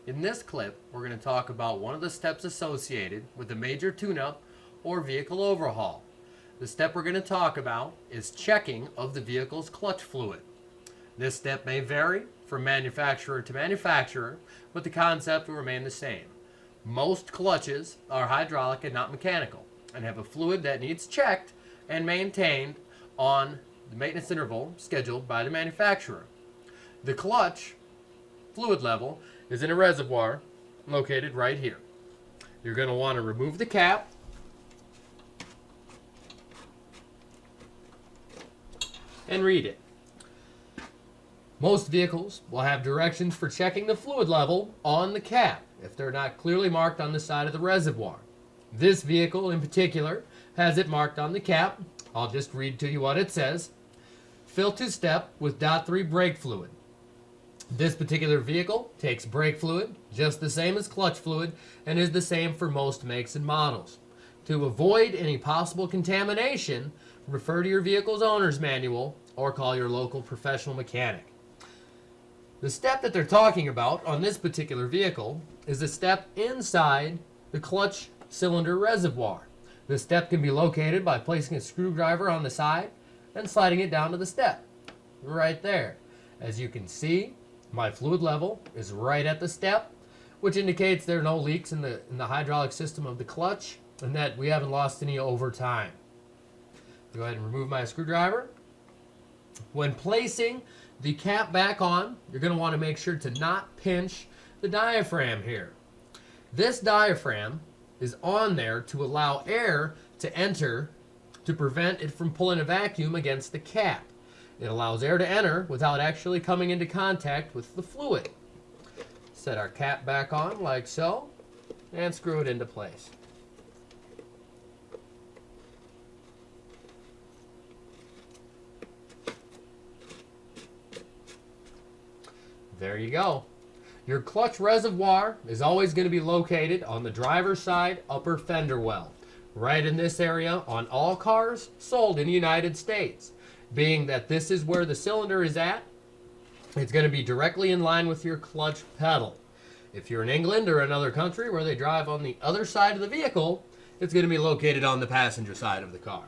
In this clip, we're going to talk about one of the steps associated with a major tune-up or vehicle overhaul. The step we're going to talk about is checking of the vehicle's clutch fluid. This step may vary from manufacturer to manufacturer, but the concept will remain the same. Most clutches are hydraulic and not mechanical, and have a fluid that needs checked and maintained on the maintenance interval scheduled by the manufacturer. The clutch fluid level is in a reservoir located right here. You're going to want to remove the cap and read it. Most vehicles will have directions for checking the fluid level on the cap if they're not clearly marked on the side of the reservoir. This vehicle in particular has it marked on the cap. I'll just read to you what it says. Fill to step with .3 brake fluid. This particular vehicle takes brake fluid, just the same as clutch fluid, and is the same for most makes and models. To avoid any possible contamination, refer to your vehicle's owner's manual or call your local professional mechanic. The step that they're talking about on this particular vehicle is the step inside the clutch cylinder reservoir. This step can be located by placing a screwdriver on the side and sliding it down to the step. Right there. As you can see, my fluid level is right at the step, which indicates there are no leaks in the hydraulic system of the clutch and that we haven't lost any over time. Go ahead and remove my screwdriver. When placing the cap back on, you're going to want to make sure to not pinch the diaphragm here. This diaphragm is on there to allow air to enter to prevent it from pulling a vacuum against the cap. It allows air to enter without actually coming into contact with the fluid. Set our cap back on like so and screw it into place. There you go. Your clutch reservoir is always going to be located on the driver's side upper fender well, right in this area on all cars sold in the United States. Being that this is where the cylinder is at, it's going to be directly in line with your clutch pedal. If you're in England or another country where they drive on the other side of the vehicle, it's going to be located on the passenger side of the car.